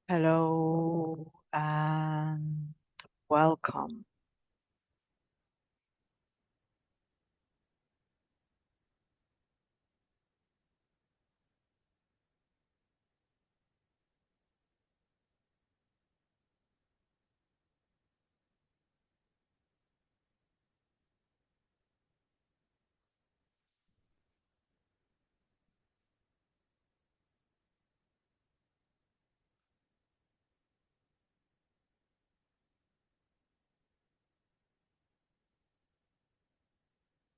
Hello and welcome.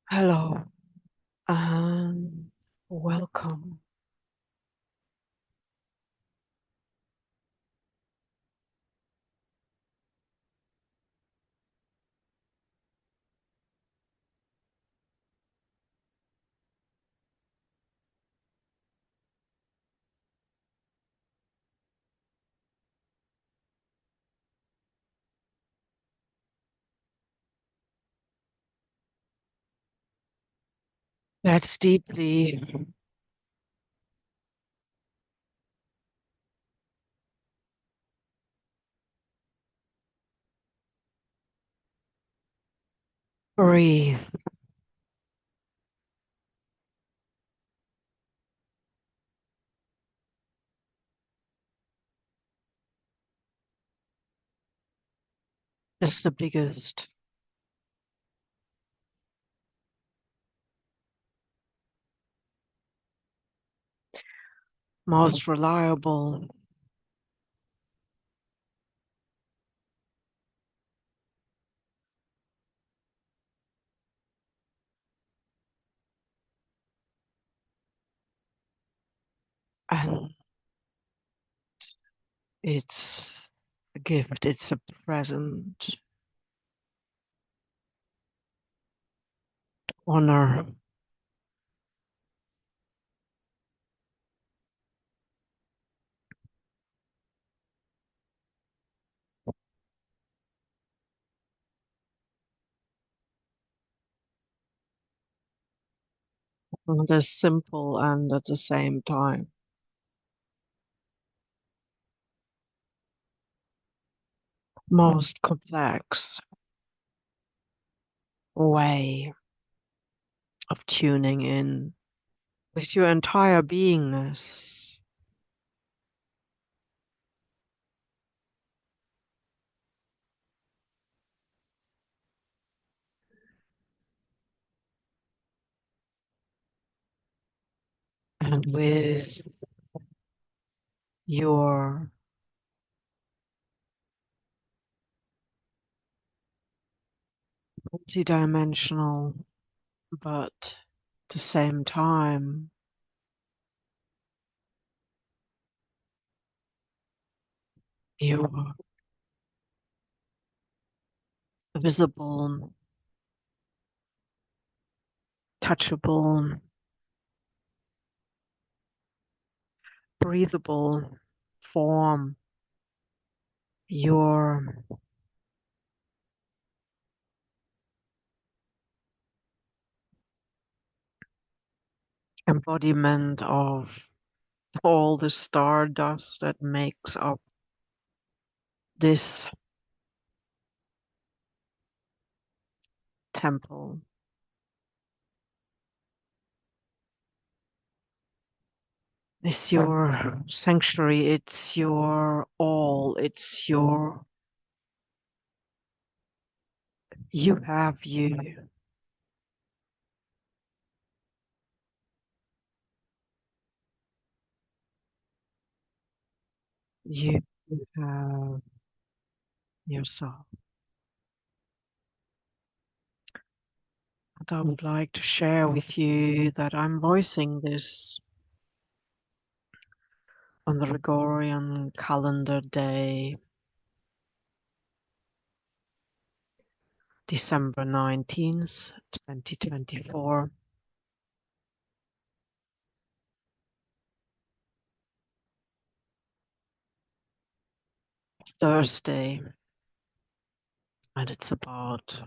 Hello and welcome. Let's deeply breathe. It's the biggest, most reliable, and it's a gift, it's a present. Honor the simple and at the same time most complex way of tuning in with your entire beingness. And with your multidimensional, but at the same time, your visible, touchable, breathable form, your embodiment of all the stardust that makes up this temple. It's your sanctuary, it's your all, it's your, you have you. You have yourself. And I would like to share with you that I'm voicing this on the Gregorian calendar day, December 19th, 2024, Thursday, and it's about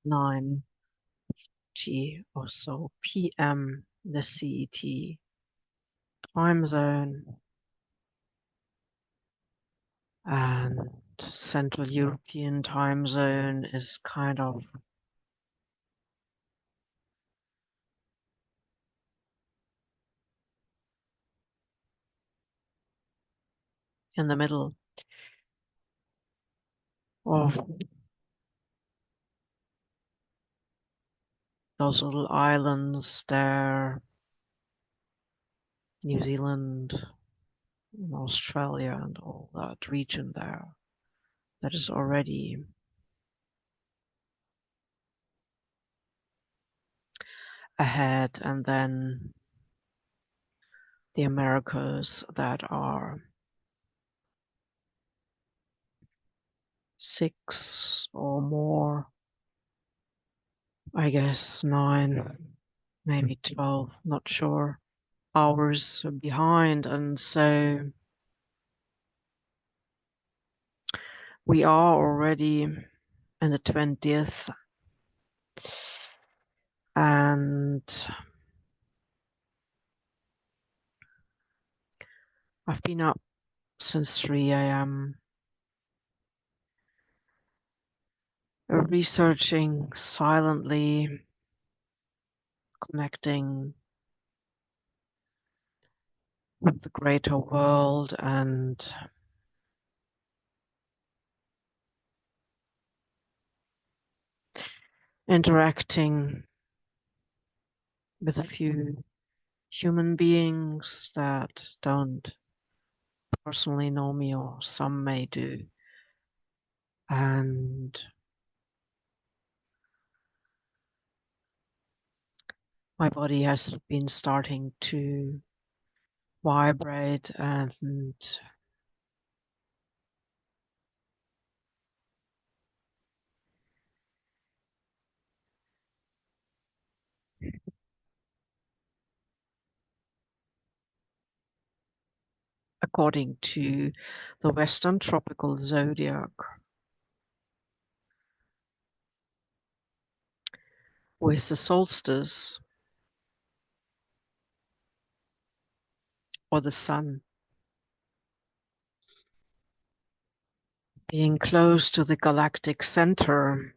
9 6:30 or so p.m. the CET time zone, and Central European time zone is kind of in the middle of those little islands there, New Zealand and Australia and all that region there that is already ahead, and then the Americas that are 6 or more, I guess 9, maybe 12, not sure, hours behind. And so we are already in the 20th, and I've been up since 3 a.m. researching silently, connecting with the greater world and interacting with a few human beings that don't personally know me, or some may do. And my body has been starting to vibrate, and according to the Western tropical zodiac, with the solstice or the sun being close to the galactic center,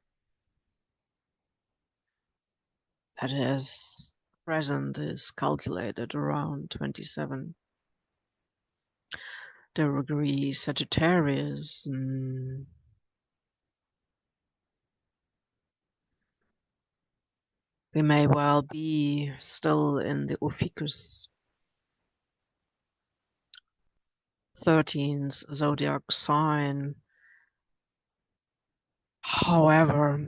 that is present, is calculated around 27 degrees Sagittarius. We may well be still in the Ophiuchus 13th zodiac sign. However,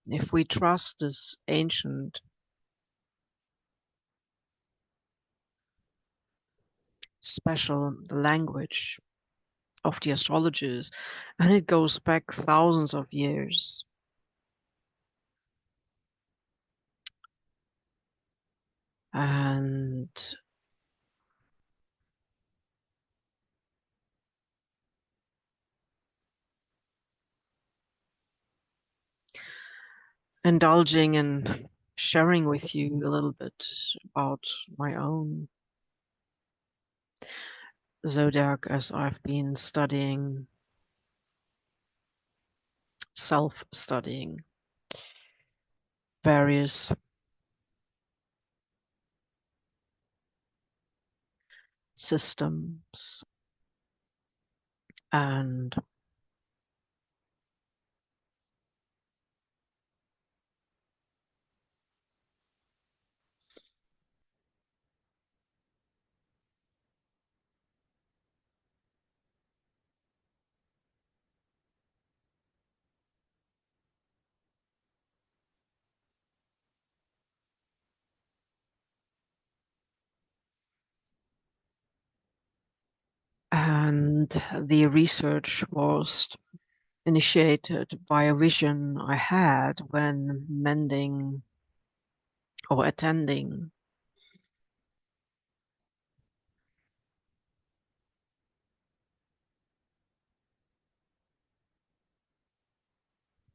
if we trust this ancient special language of the astrologers, and it goes back thousands of years, and indulging in sharing with you a little bit about my own zodiac as I've been studying, self-studying various systems and the research was initiated by a vision I had when mending or attending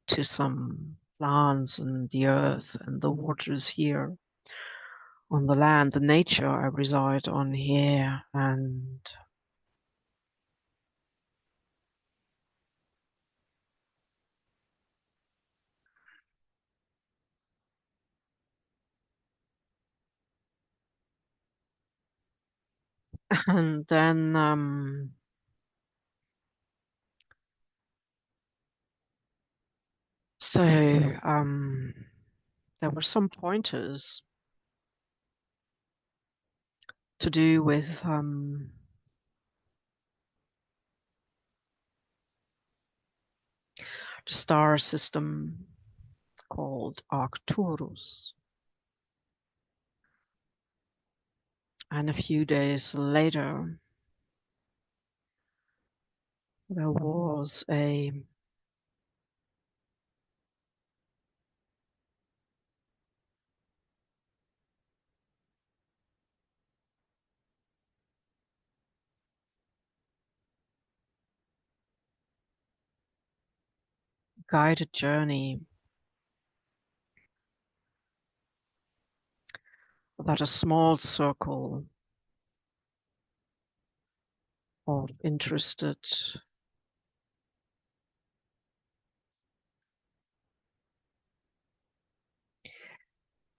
to some plants and the earth and the waters here on the land, the nature I reside on here, and then so there were some pointers to do with the star system called Arcturus. And a few days later, there was a guided journey that a small circle of interested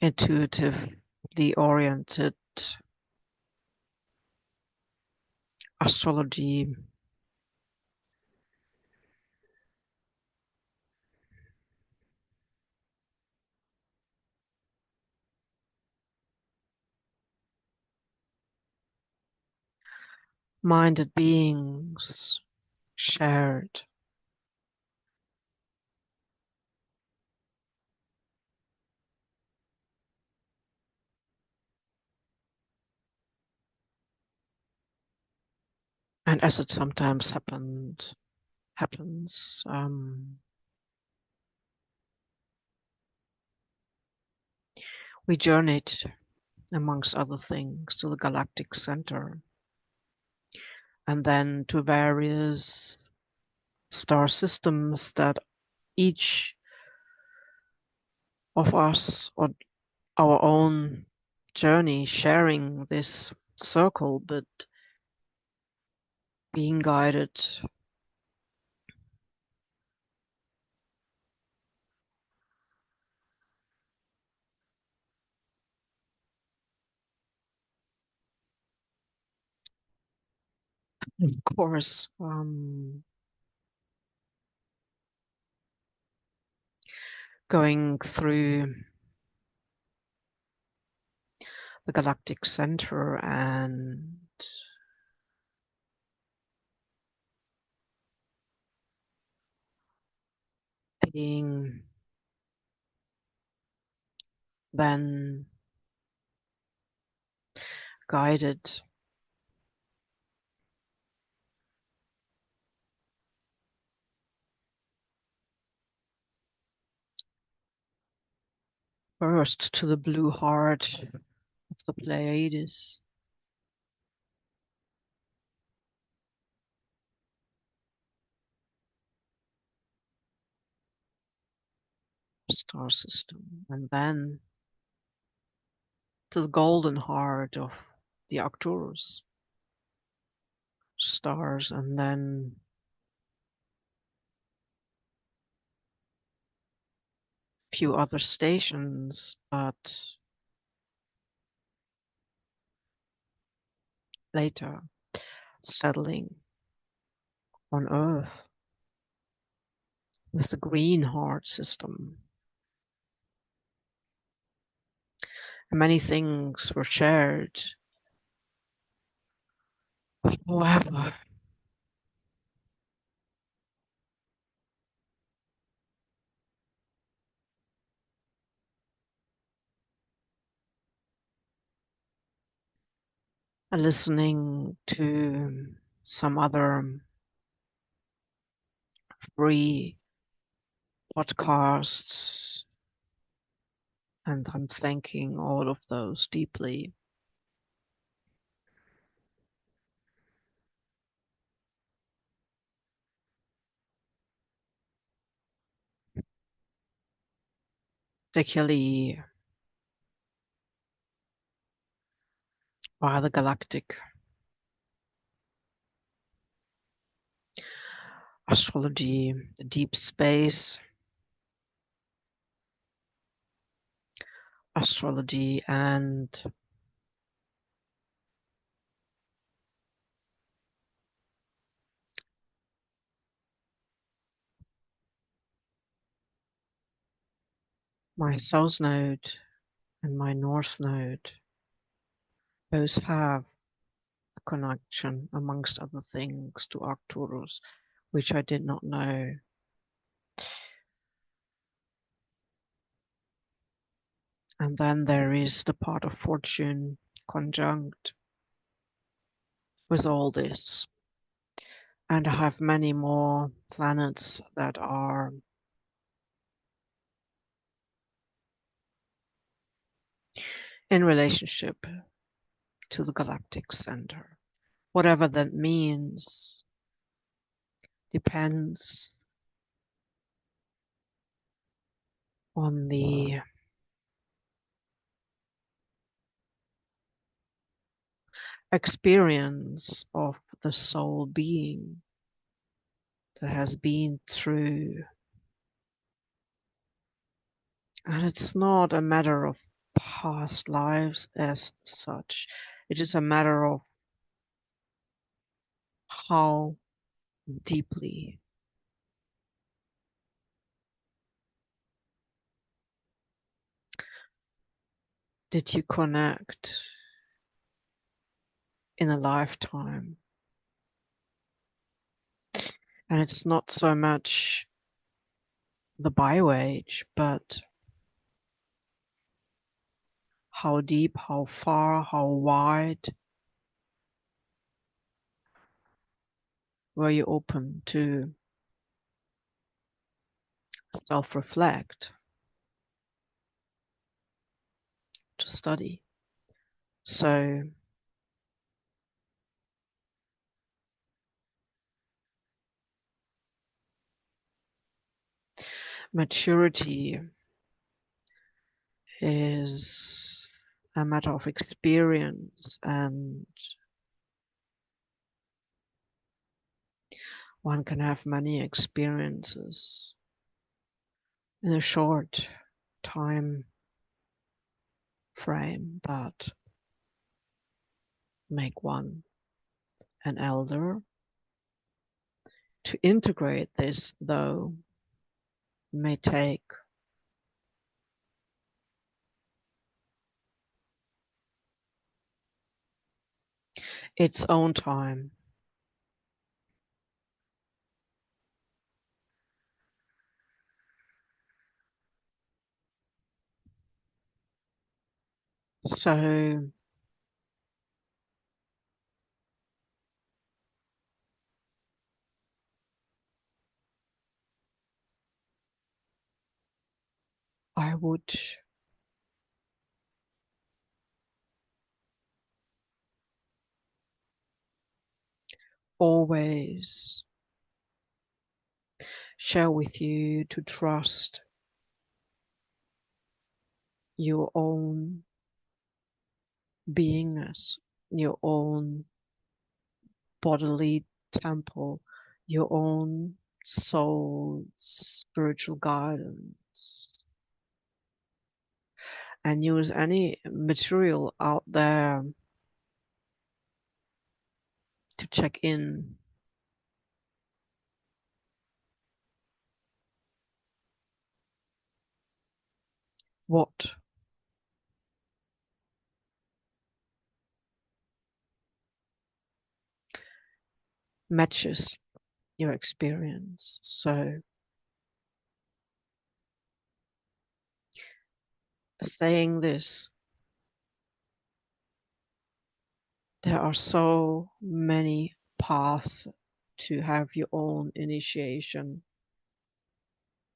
intuitively oriented astrology minded beings shared. And as it sometimes happens, we journeyed, amongst other things, to the galactic center and then to various star systems that each of us on our own journey sharing this circle, but being guided of course, going through the galactic center and being then guided first to the blue heart of the Pleiades star system, and then to the golden heart of the Arcturus stars, and then a few other stations, but later settling on Earth with the green heart system. And many things were shared. However, listening to some other free podcasts, and I'm thanking all of those deeply. particularly by the galactic astrology, the deep space astrology, and my south node and my north node both have a connection, amongst other things, to Arcturus, which I did not know. And then there is the part of fortune conjunct with all this. And I have many more planets that are in relationship to the galactic center. Whatever that means depends on the experience of the soul being that has been through. And it's not a matter of past lives as such. It is a matter of how deeply did you connect in a lifetime. And it's not so much the bywage, but how deep, how far, how wide were you open to self-reflect, to study. So maturity is a matter of experience, and one can have many experiences in a short time frame that make one an elder. To integrate this, though, may take its own time. So I would always share with you to trust your own beingness, your own bodily temple, your own soul, spiritual guidance, and use any material out there to check in. What matches your experience. So saying this, there are so many paths to have your own initiation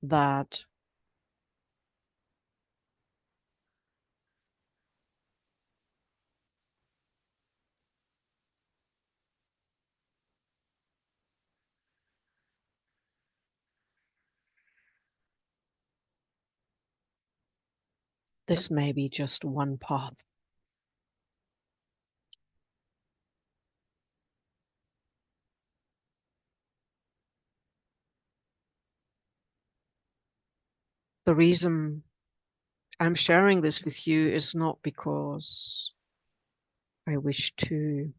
that This may be just one path. The reason I'm sharing this with you is not because I wish to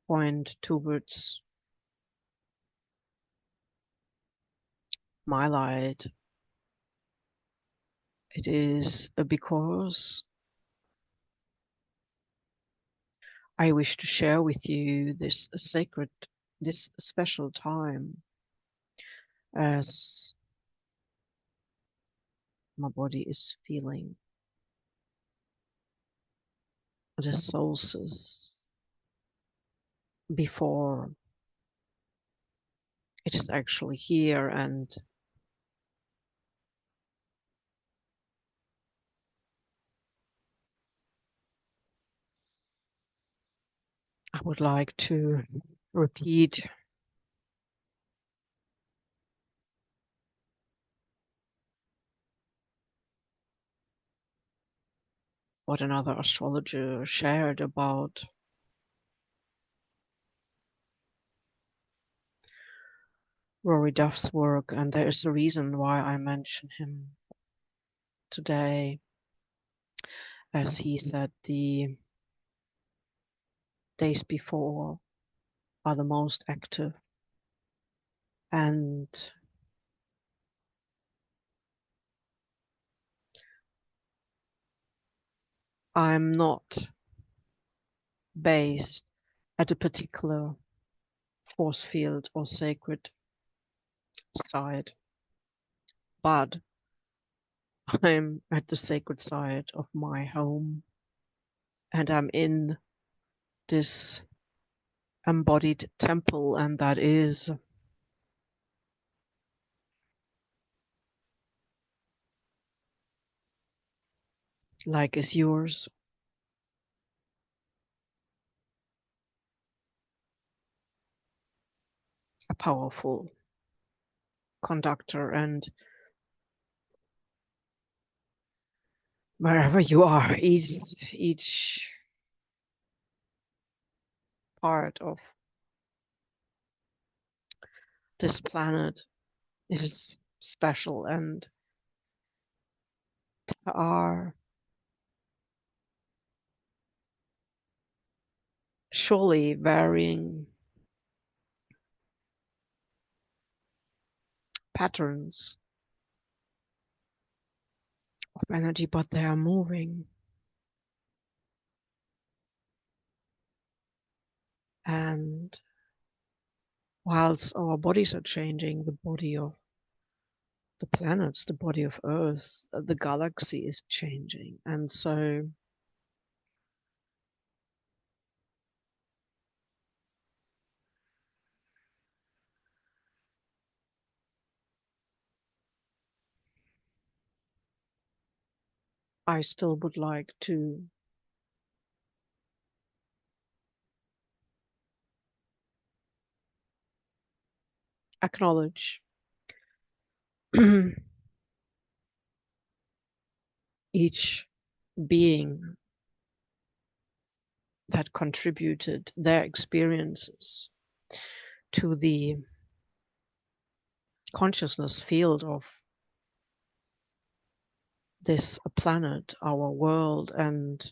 point towards my light. It is because I wish to share with you this special time as my body is feeling the solstice before it is actually here, and I would like to repeat what another astrologer shared about Rory Duff's work, and there is a reason why I mention him today. As he said, the days before are the most active, and I'm not based at a particular force field or sacred side, but I'm at the sacred side of my home, and I'm in this embodied temple, and that is like is yours, a powerful conductor. And wherever you are, each part of this planet is special, and there are surely varying patterns of energy, but they are moving. And whilst our bodies are changing, the body of the planets, the body of Earth, the galaxy is changing. And so I still would like to acknowledge each being that contributed their experiences to the consciousness field of this planet, our world, and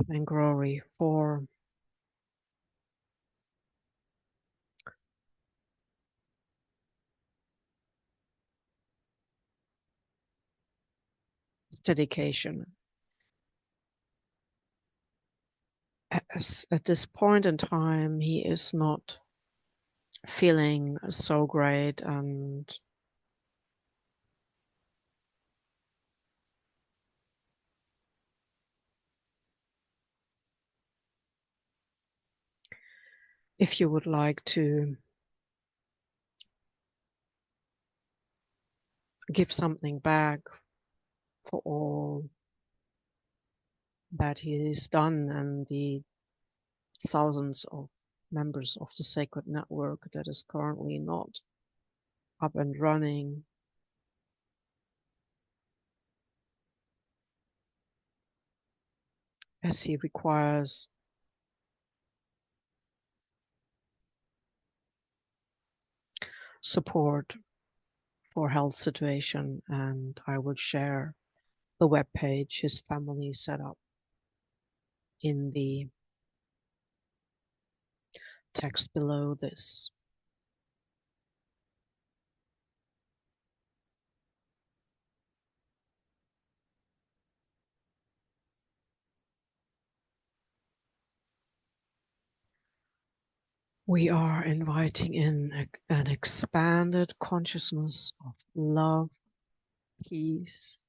thank Rory for his dedication. As at this point in time, he is not feeling so great, and if you would like to give something back for all that he has done and the thousands of members of the sacred network that is currently not up and running. As he requires support for health situation, and I will share the web page his family set up in the text below this. We are inviting in an expanded consciousness of love, peace,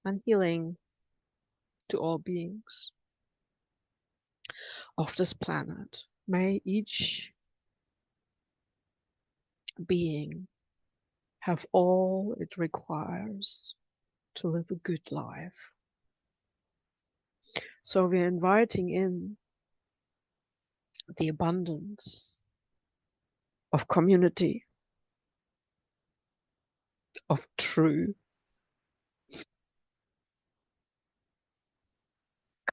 and healing to all beings of this planet. May each being have all it requires to live a good life. So we're inviting in the abundance of community, of true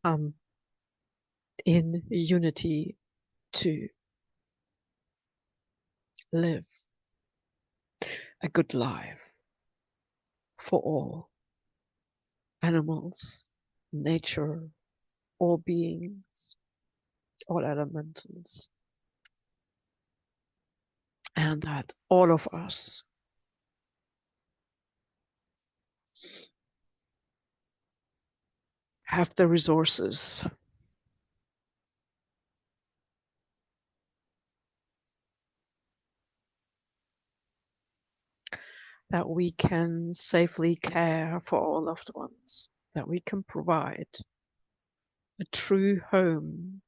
come in unity to live a good life for all animals, nature, all beings, all elementals, and that all of us have the resources that we can safely care for our loved ones, that we can provide a true home,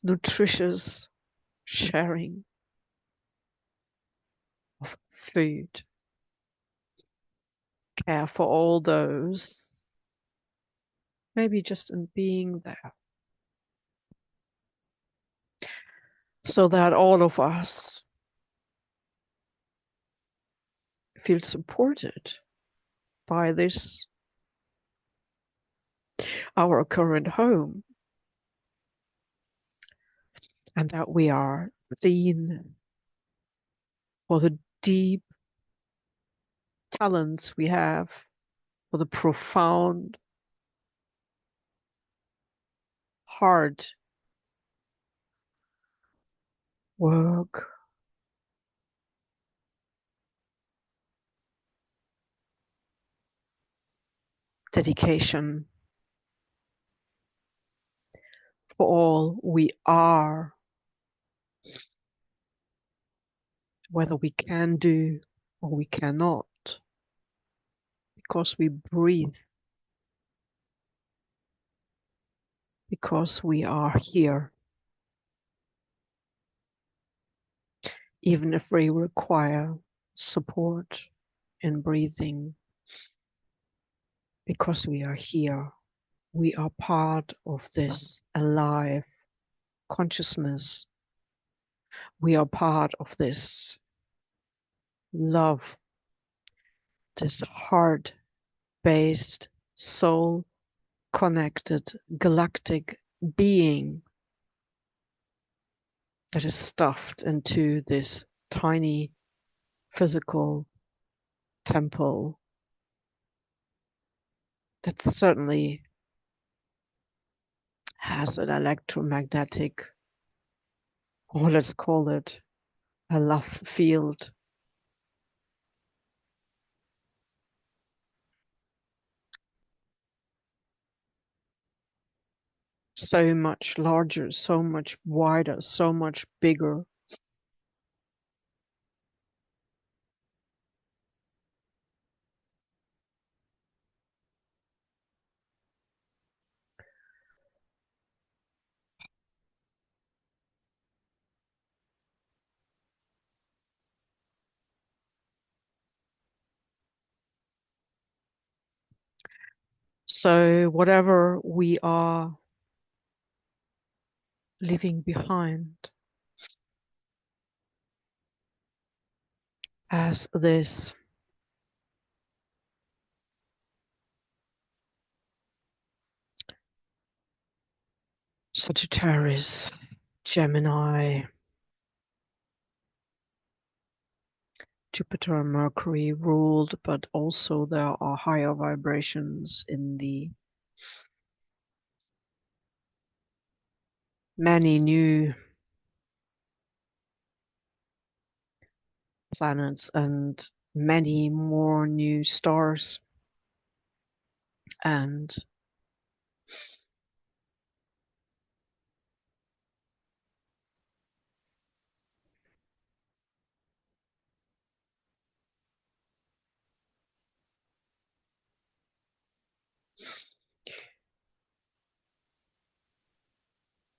nutritious sharing of food, care for all those, maybe just in being there, so that all of us feel supported by this, our current home, and that we are seen for the deep talents we have, for the profound, hard work, dedication, for all we are, whether we can do or we cannot, because we breathe, because we are here, even if we require support in breathing, because we are here. We are part of this alive consciousness. We are part of this love, this heart-based, soul-connected, galactic being that is stuffed into this tiny physical temple that certainly has an electromagnetic, or let's call it a love field, so much larger, so much wider, so much bigger. So whatever we are leaving behind as this Sagittarius, Gemini, Jupiter and Mercury ruled, but also there are higher vibrations in the many new planets and many more new stars, and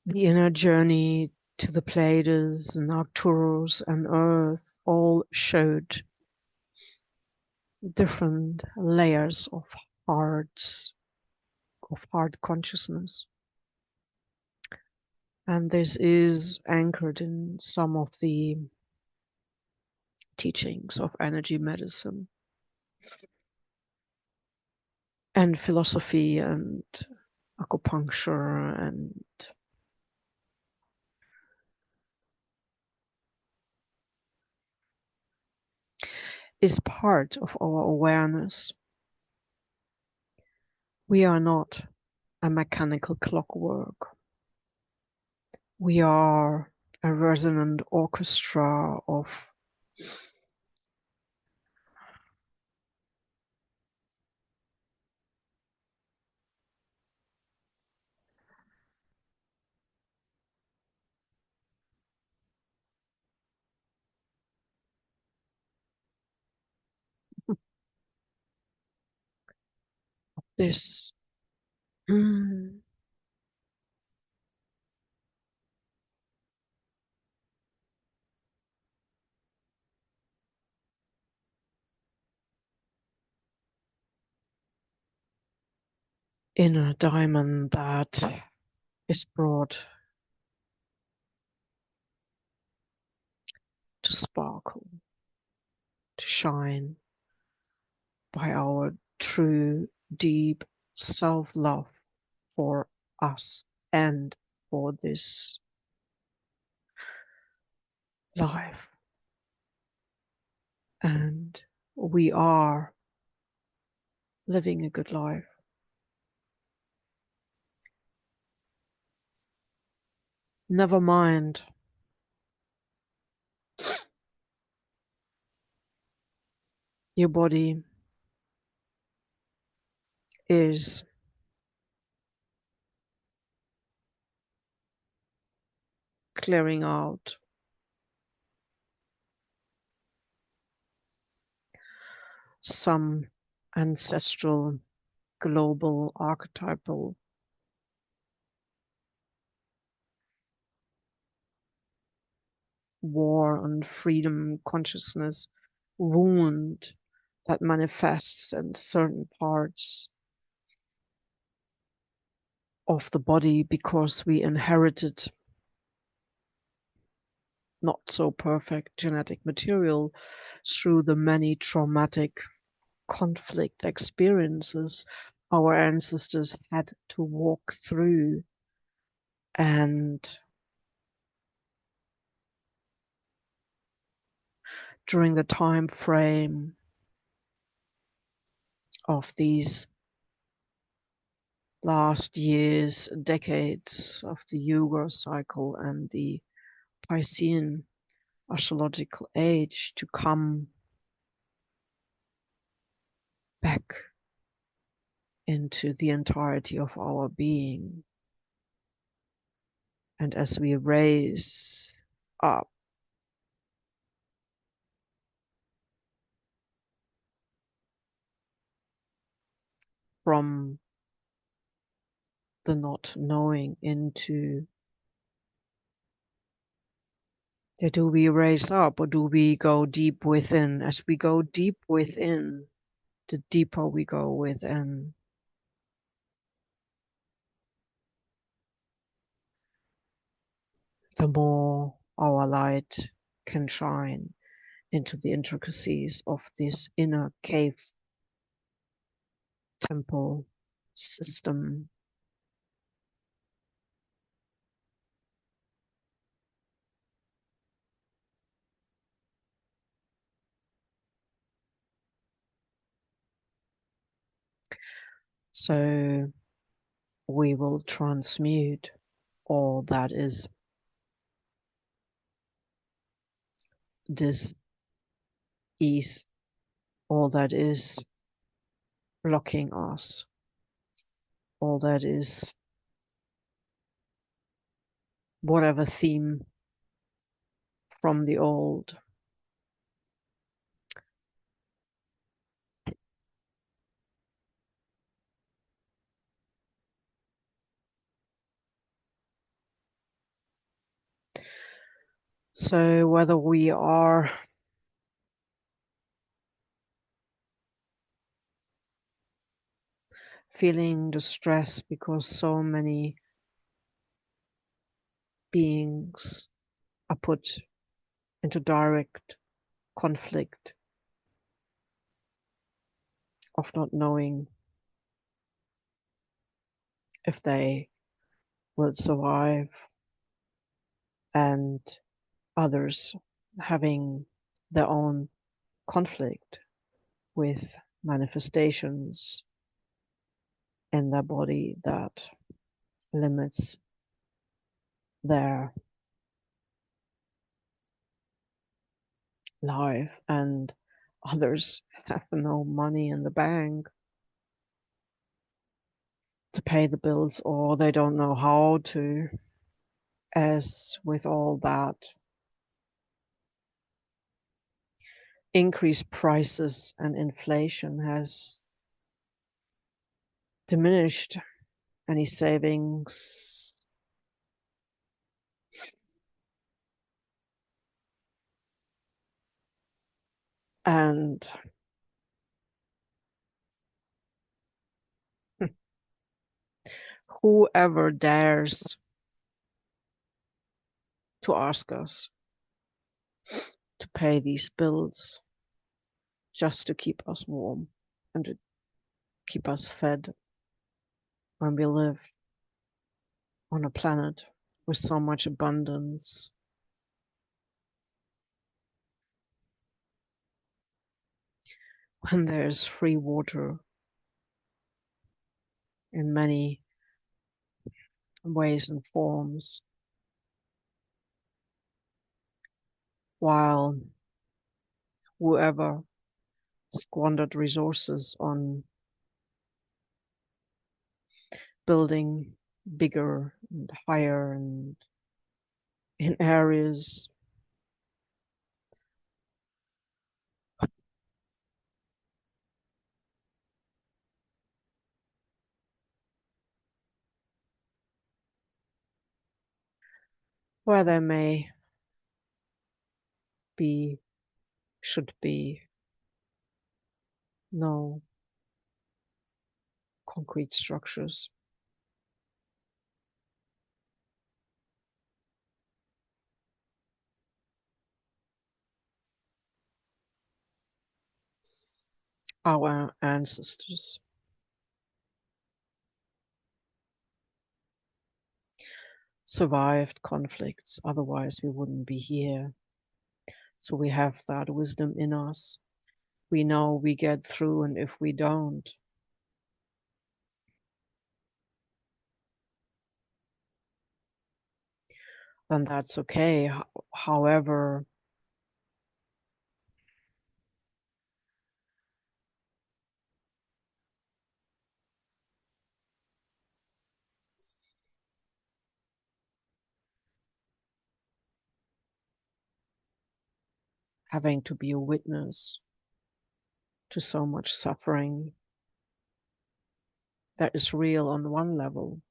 the inner journey to the Pleiades and Arcturus and Earth all showed different layers of hearts, of heart consciousness. And this is anchored in some of the teachings of energy medicine and philosophy and acupuncture, and is part of our awareness. We are not a mechanical clockwork. We are a resonant orchestra of this inner diamond that is brought to sparkle, to shine by our true, deep self-love for us and for this life. And we are living a good life. Never mind your body is clearing out some ancestral, global, archetypal war on freedom consciousness wound that manifests in certain parts of the body because we inherited not so perfect genetic material through the many traumatic conflict experiences our ancestors had to walk through. And during the time frame of these last years, decades of the Yuga cycle and the Piscean astrological age, to come back into the entirety of our being. And as we raise up from the not knowing into, do we raise up or do we go deep within? As we go deep within, the deeper we go within, the more our light can shine into the intricacies of this inner cave temple system. So we will transmute all that is dis-ease, all that is blocking us, all that is whatever theme from the old. So whether we are feeling the stress because so many beings are put into direct conflict of not knowing if they will survive, and others having their own conflict with manifestations in their body that limits their life, and others have no money in the bank to pay the bills, or they don't know how to, as with all that increased prices and inflation has diminished any savings. And whoever dares to ask us to pay these bills just to keep us warm and to keep us fed when we live on a planet with so much abundance, when there's free water in many ways and forms, while whoever squandered resources on building bigger and higher and in areas where there may be, should be no concrete structures. Our ancestors survived conflicts, otherwise we wouldn't be here. So we have that wisdom in us. We know we get through, and if we don't, then that's okay. However, having to be a witness to so much suffering that is real on one level,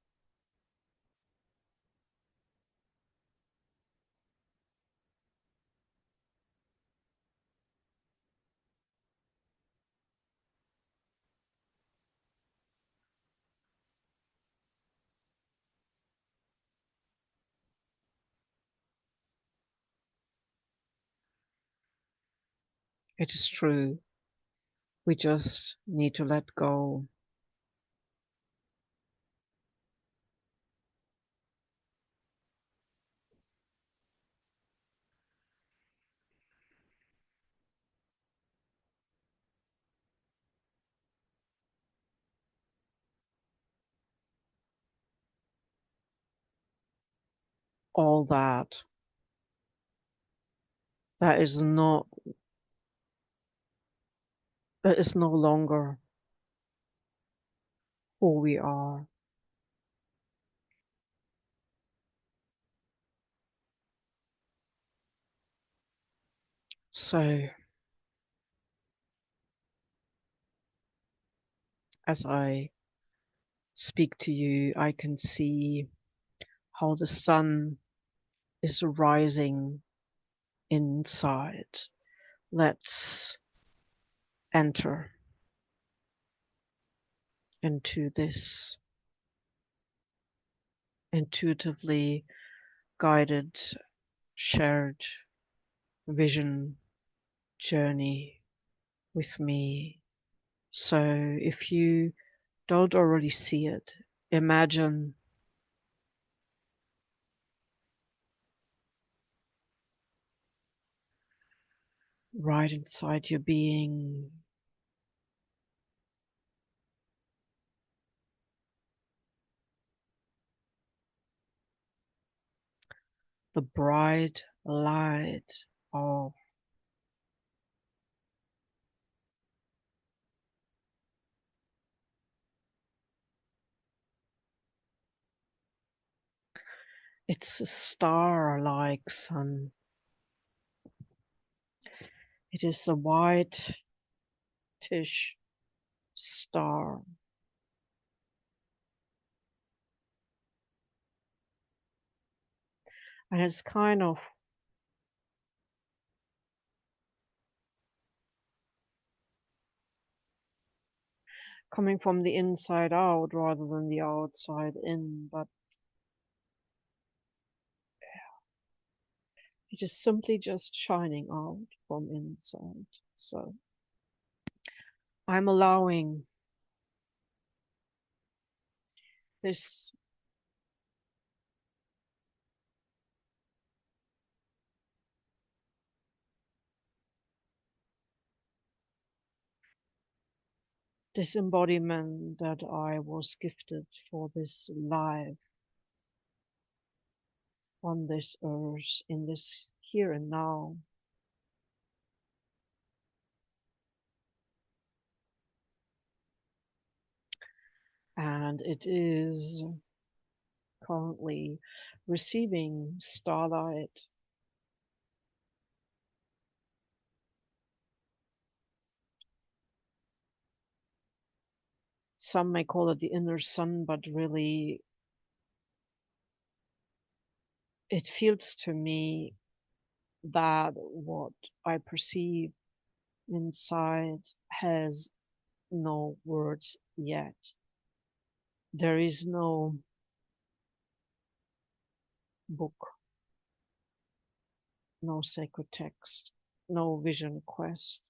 It is true. We just need to let go. All that is not, that is no longer who we are. So as I speak to you, I can see how the sun is rising inside. Let's enter into this intuitively guided, shared vision journey with me. So if you don't already see it, imagine right inside your being the bright light of it's a star-like sun. It is a whitish star. And it's kind of coming from the inside out rather than the outside in, but it is simply just shining out from inside. So I'm allowing this this embodiment that I was gifted for this life on this earth, in this here and now. And it is currently receiving starlight. Some may call it the inner sun, but really it feels to me that what I perceive inside has no words yet. There is no book, no sacred text, no vision quest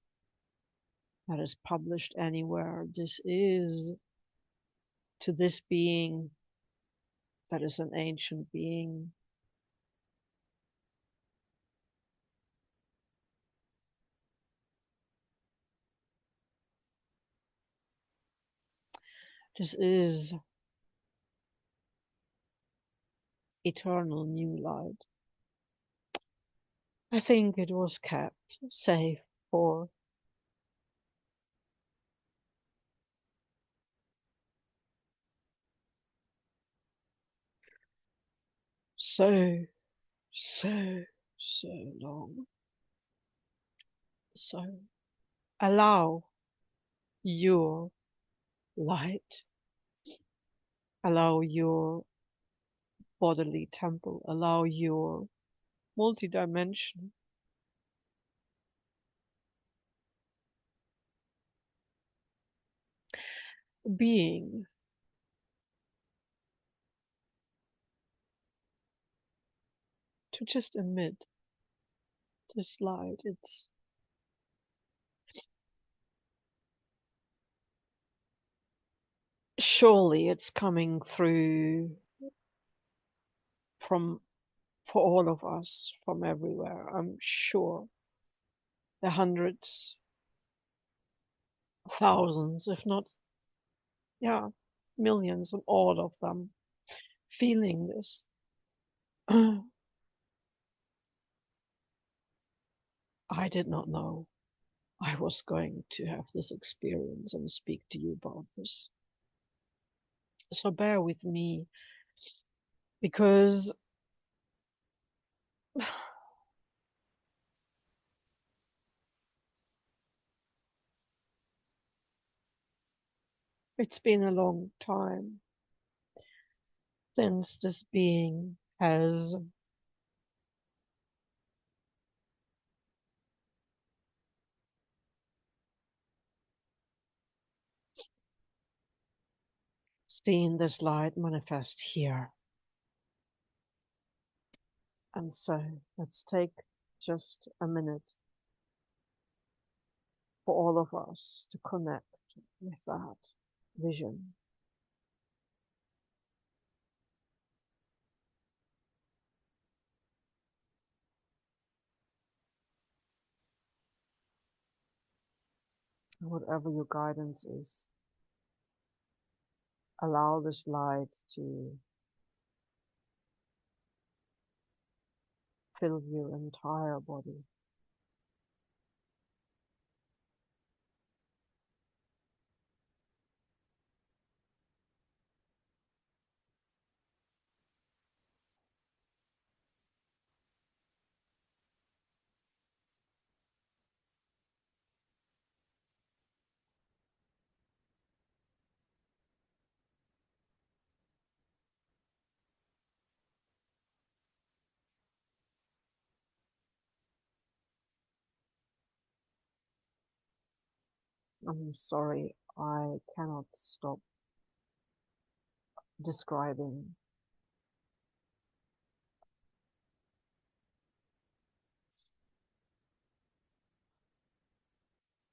that is published anywhere. This is to this being that is an ancient being. This is eternal new light. I think it was kept safe for so, so, so long. So allow your light, allow your bodily temple, allow your multidimensional being to just emit this light. It's surely it's coming through from for all of us from everywhere. I'm sure the hundreds, thousands, if not, yeah, millions of all of them feeling this. I did not know I was going to have this experience and speak to you about this. So bear with me, because it's been a long time since this being has seen this light manifest here. And so let's take just a minute for all of us to connect with that vision. Whatever your guidance is, allow this light to fill your entire body. I'm sorry, I cannot stop describing.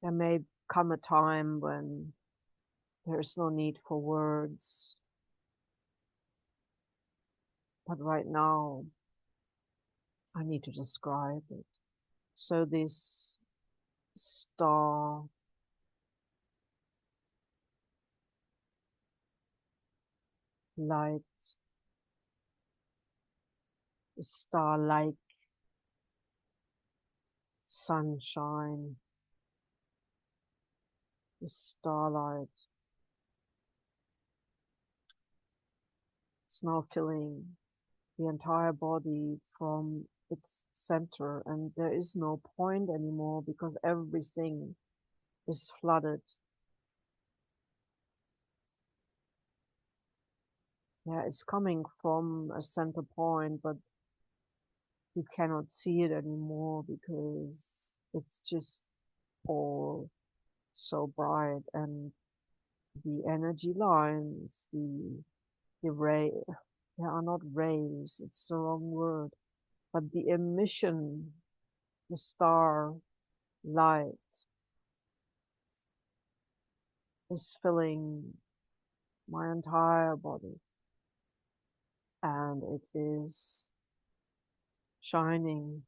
There may come a time when there's no need for words, but right now I need to describe it. So this star light, the starlight, sunshine, the starlight is now filling the entire body from its center, and there is no point anymore because everything is flooded. Yeah, it's coming from a center point, but you cannot see it anymore because it's just all so bright, and the energy lines, the ray, they are not rays, it's the wrong word, but the emission, the star light is filling my entire body, and it is shining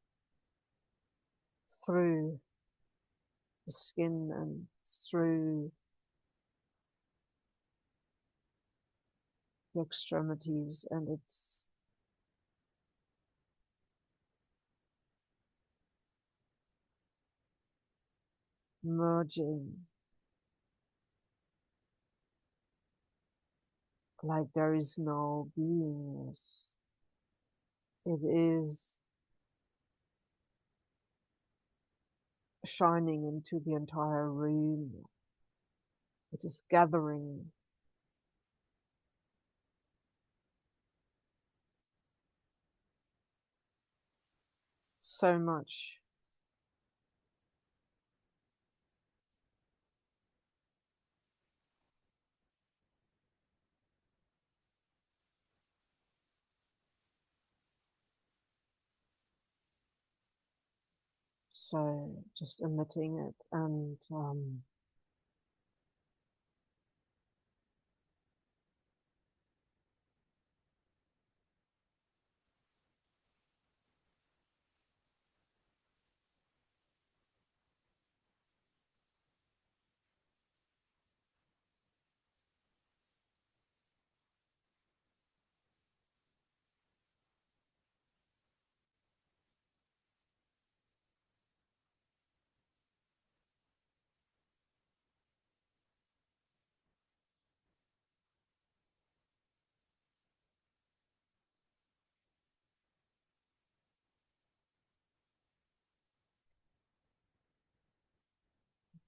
through the skin and through the extremities, and it's merging like there is no beingness. It is shining into the entire room. It is gathering so much. So just emitting it, and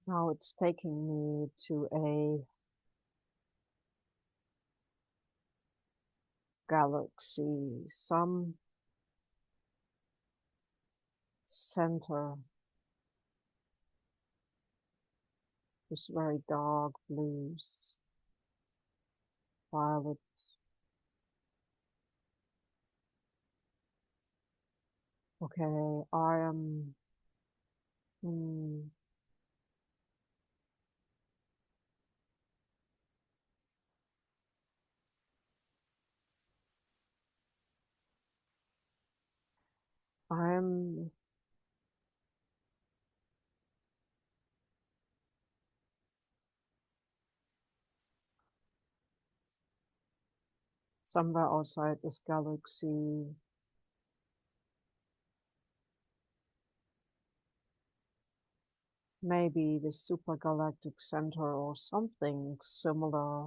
Now it's taking me to a galaxy, some center, with very dark blues, violet. Okay, hmm, I'm somewhere outside this galaxy, maybe the supergalactic center or something similar.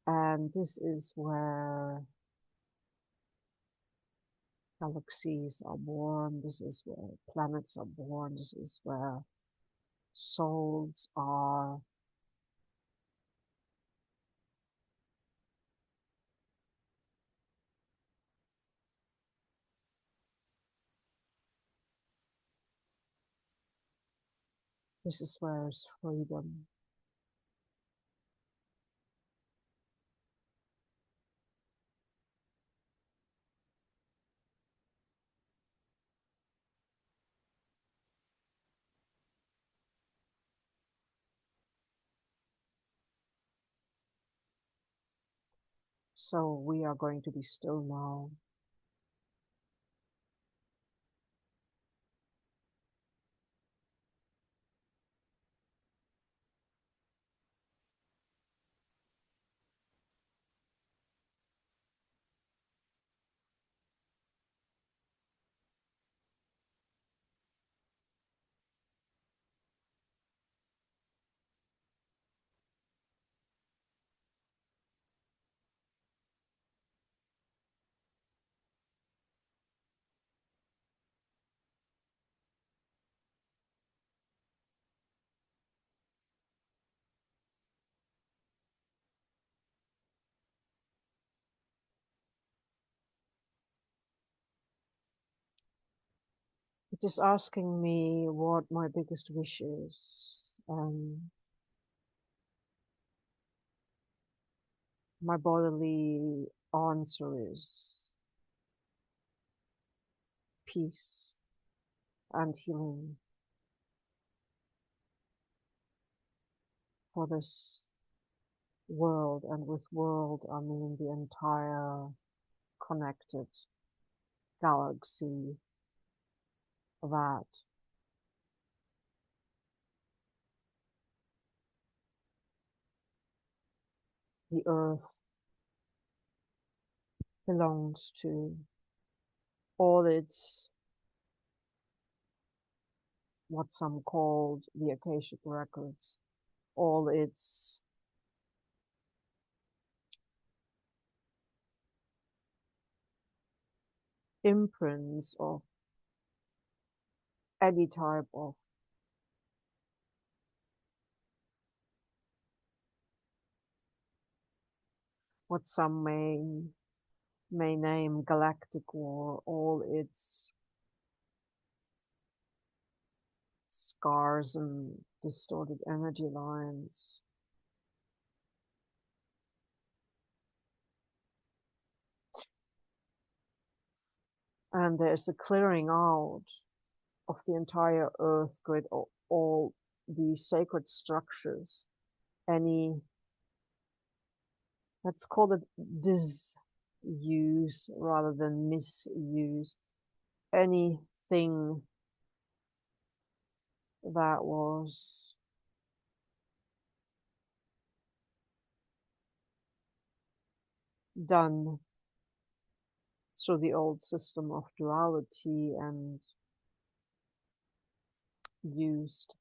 And this is where galaxies are born, this is where planets are born, this is where souls are. This is where is freedom. So we are going to be still now. It is asking me what my biggest wish is. My bodily answer is peace and healing for this world. And with world, I mean the entire connected galaxy that the Earth belongs to. All its, what some called the Akashic records, all its imprints of any type of what some may name galactic war, all its scars and distorted energy lines. And there's a clearing out of the entire Earth grid, all these sacred structures, any, let's call it disuse rather than misuse, anything that was done through the old system of duality and used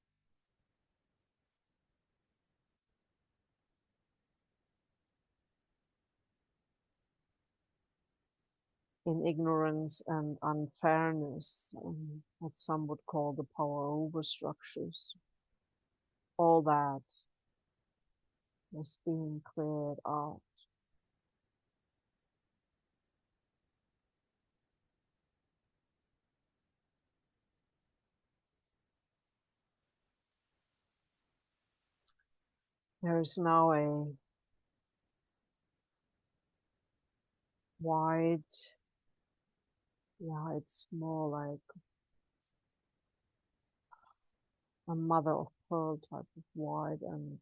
in ignorance and unfairness, what some would call the power over structures. all that is being cleared out. There is now a wide, yeah, it's more like a mother of pearl type of wide, and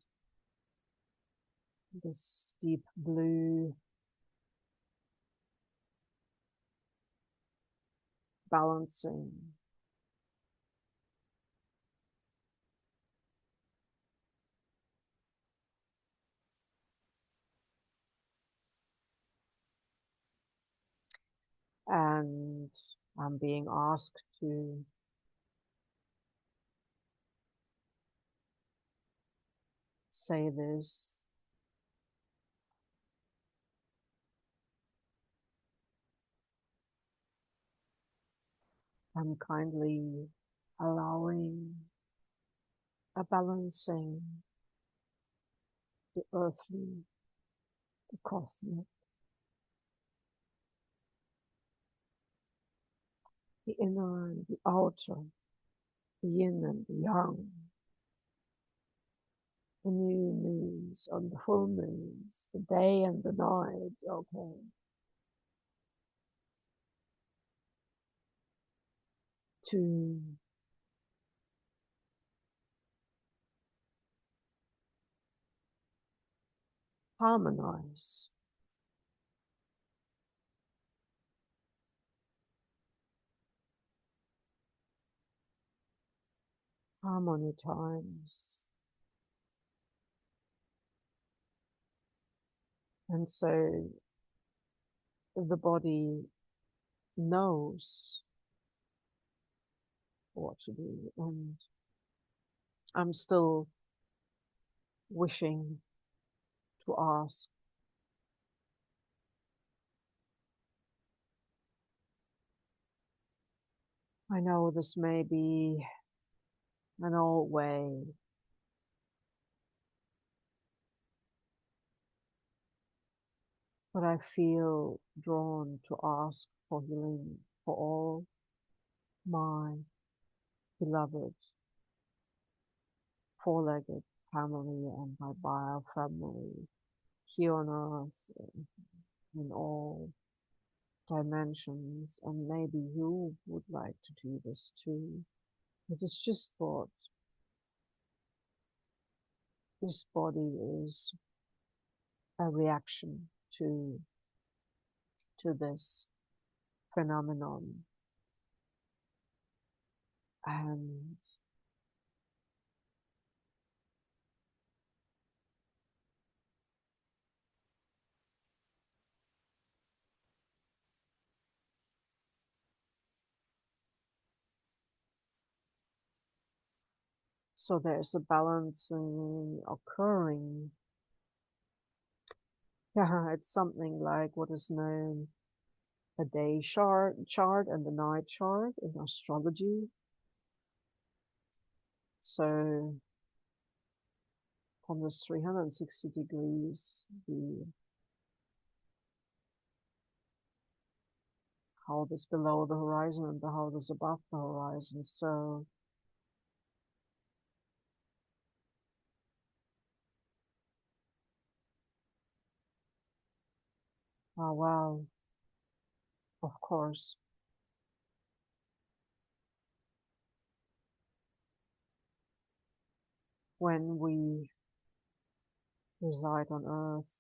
this deep blue balancing. And I'm being asked to say this. I'm kindly allowing a balancing, the earthly, the cosmic, the inner and the outer, the yin and the yang, the new moons and the full moons, the day and the night, okay, to harmonize, harmony times. And so the body knows what to do. And I'm still wishing to ask, I know this may be an old way, but I feel drawn to ask for healing for all my beloved four-legged family and my bio family here on earth in all dimensions, and maybe you would like to do this too. It is just thought this body is a reaction to this phenomenon, and so there's a balancing occurring. Yeah, it's something like what is known a day chart and the night chart in astrology. So from this 360 degrees, how this below the horizon and the how this above the horizon. So oh wow, of course, when we reside on Earth,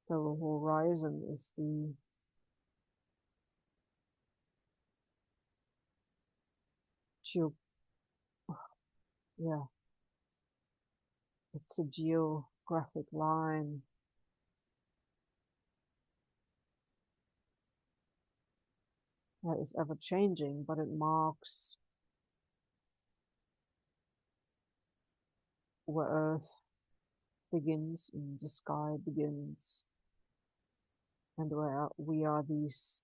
the horizon is the geo yeah, it's a geographic line that is ever changing, but it marks where Earth begins and the sky begins, and where we are these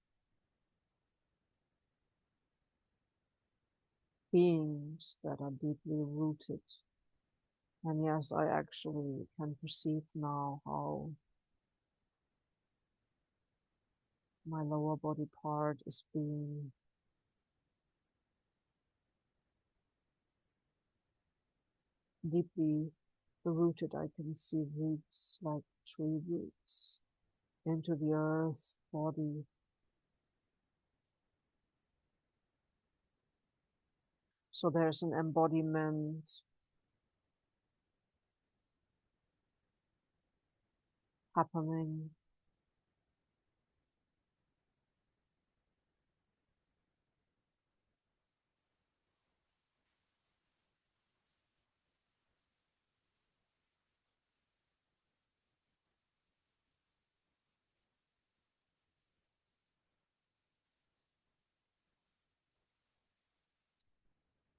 beings that are deeply rooted. And yes, I actually can perceive now how my lower body part is being deeply rooted. I can see roots like tree roots into the earth body. So there's an embodiment happening.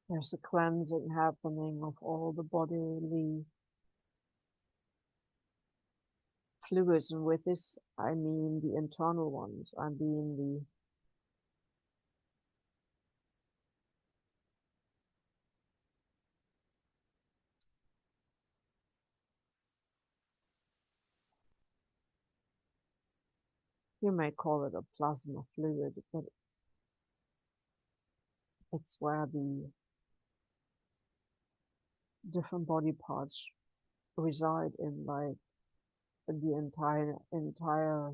There's a cleansing happening of all the bodily fluids, and with this I mean the internal ones. I mean you may call it a plasma fluid, but it's where the different body parts reside in, like the entire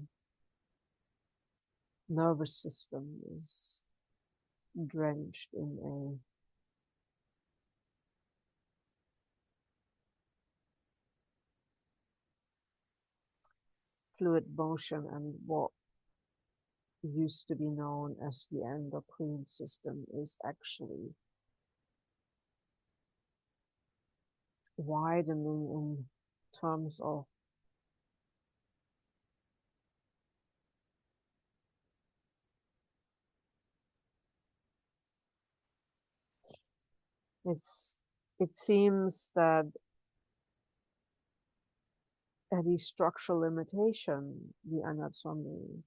nervous system is drenched in a fluid motion, and what used to be known as the endocrine system is actually widening in terms of it's it seems that the structural limitation the anatomy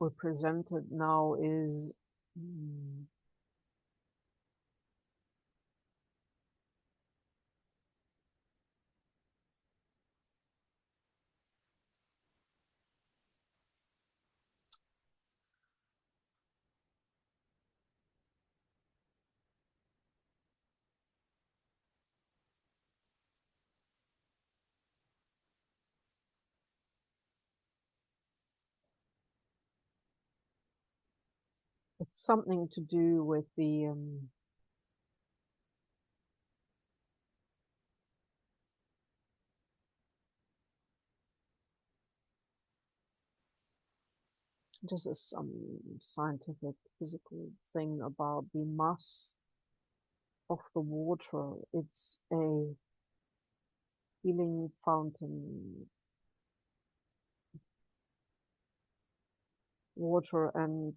represented now is it's something to do with the this is some scientific physical thing about the mass of the water. It's a healing fountain water, and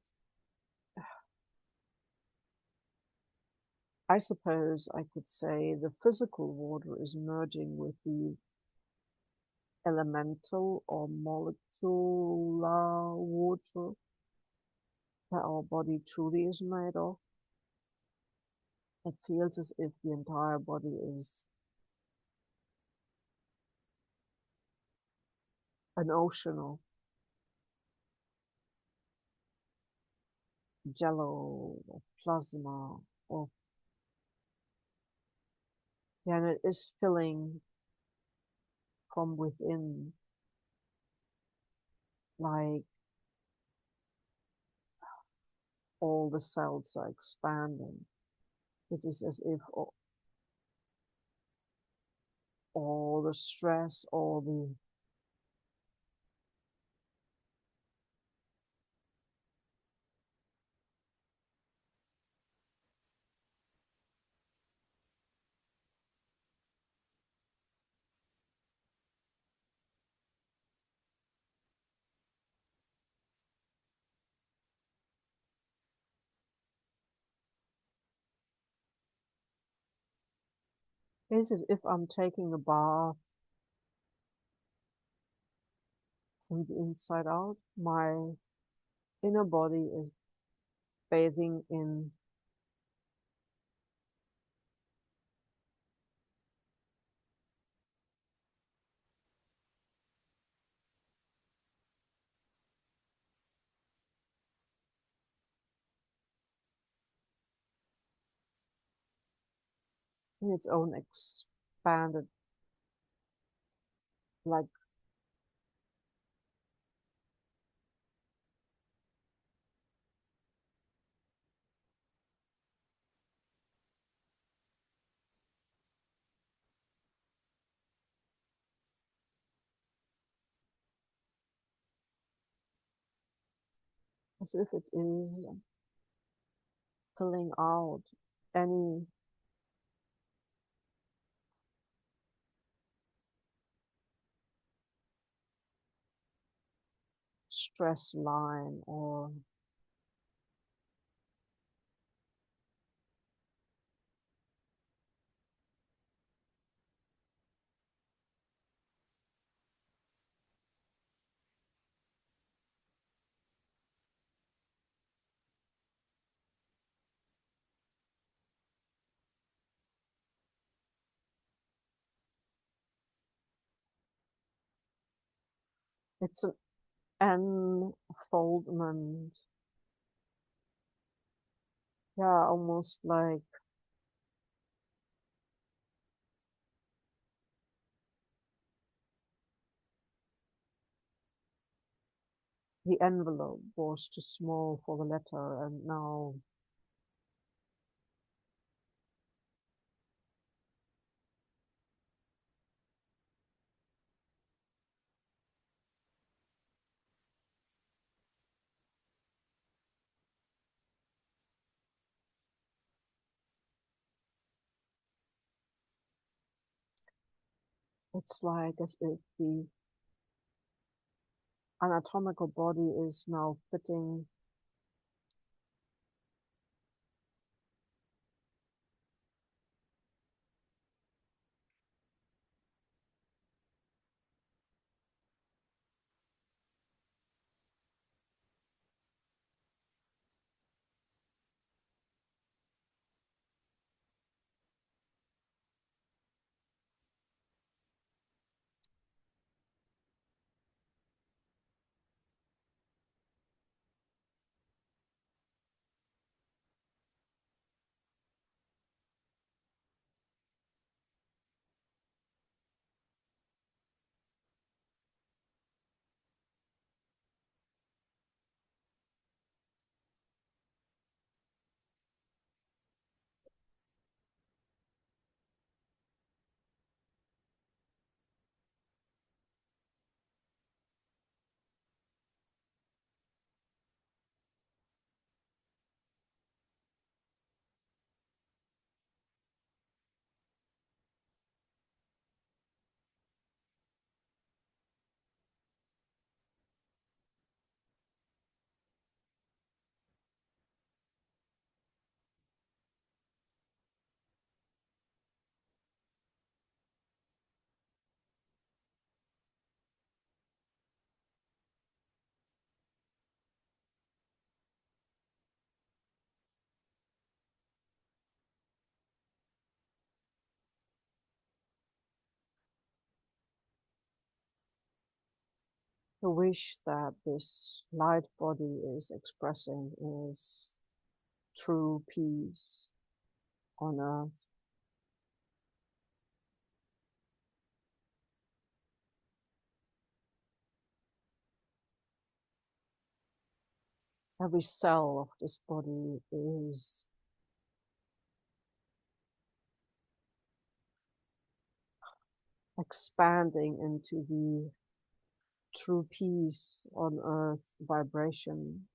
I suppose I could say the physical water is merging with the elemental or molecular water that our body truly is made of. It feels as if the entire body is an ocean of jello, of plasma, of yeah, and it is filling from within, like all the cells are expanding. It is as if all the stress, all the is as if I'm taking a bath from the inside out. My inner body is bathing in in its own expanded, like as if it is filling out any stress line or it's an unfoldment. Yeah, almost like the envelope was too small for the letter, and now it's like as if the anatomical body is now fitting the wish that this light body is expressing is true peace on earth. Every cell of this body is expanding into the true peace on earth vibration.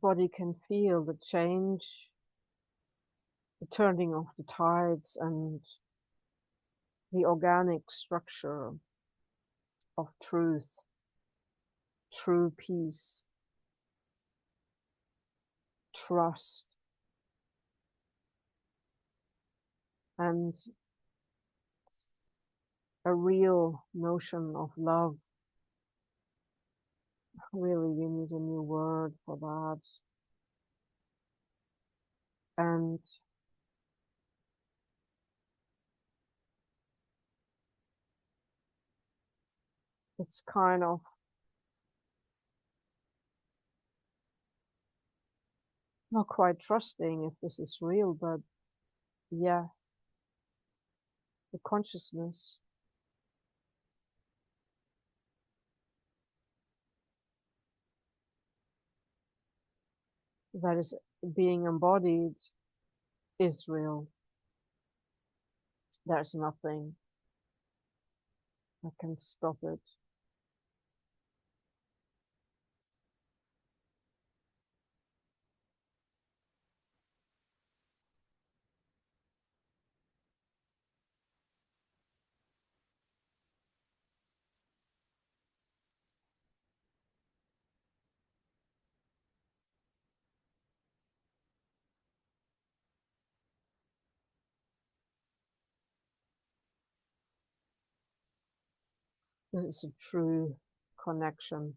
body can feel the change, the turning of the tides, and the organic structure of truth, true peace, trust, and a real notion of love. Really, we need a new word for that. And it's kind of not quite trusting if this is real, but yeah, the consciousness that is being embodied is real. There's nothing that can stop it. This is a true connection.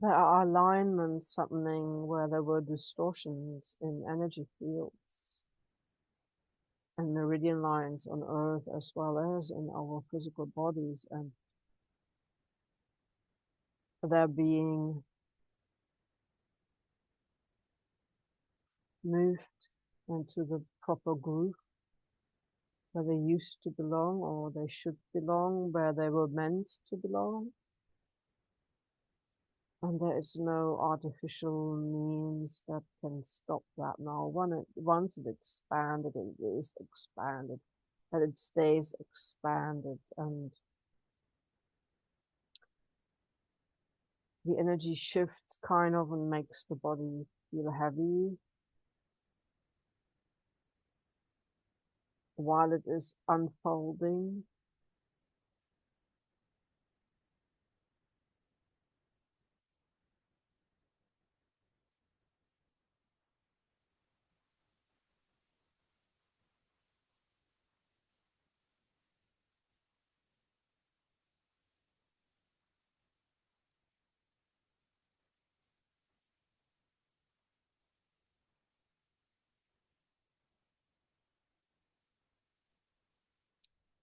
There are alignments happening where there were distortions in energy fields and meridian lines on Earth as well as in our physical bodies, and they're being moved into the proper groove where they used to belong or they should belong, where they were meant to belong. And there is no artificial means that can stop that now. Once it expanded, it is expanded, and it stays expanded, and the energy shifts kind of and makes the body feel heavy while it is unfolding.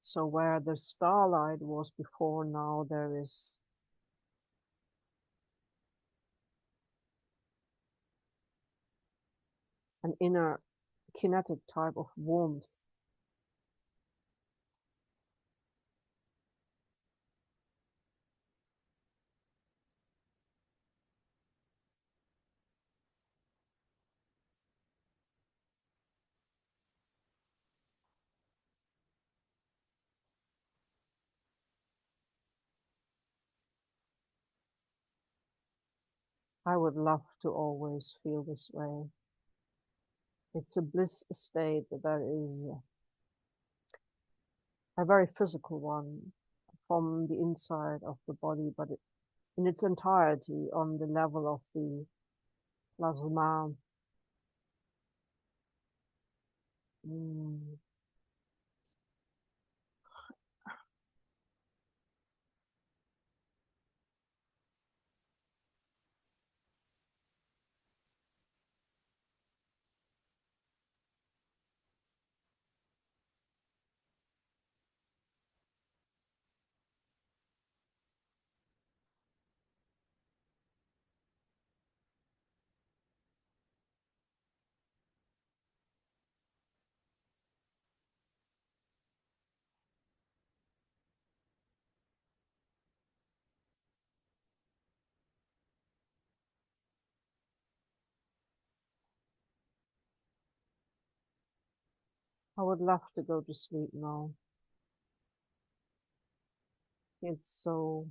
So where the starlight was before, now there is an inner kinetic type of warmth I would love to always feel this way. It's a bliss state that is a very physical one from the inside of the body, but in its entirety on the level of the plasma. Mm. I would love to go to sleep now. It's so,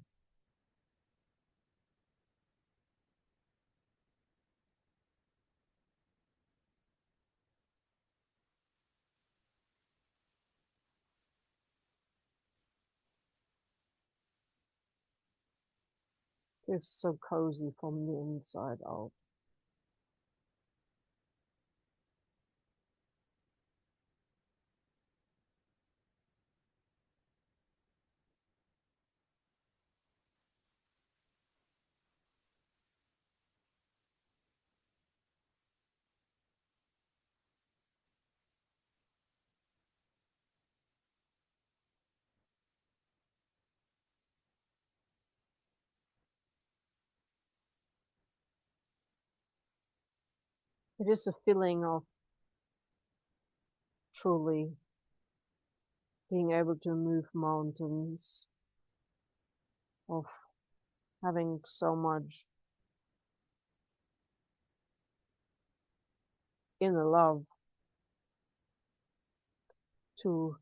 it's so cozy from the inside out. It is a feeling of truly being able to move mountains, of having so much inner love to,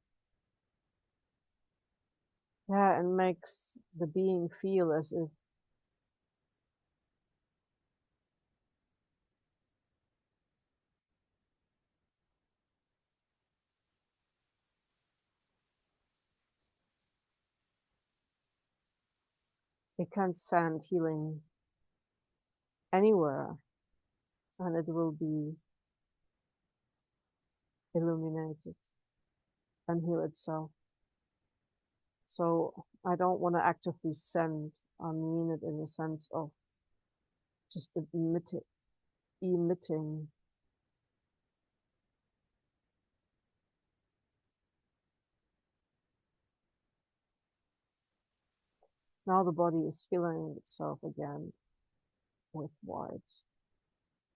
yeah, and makes the being feel as if it can send healing anywhere and it will be illuminated and heal itself. So I don't want to actively send, I mean it in the sense of just emitting. Now the body is filling itself again with white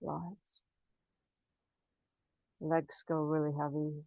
light. Legs go really heavy.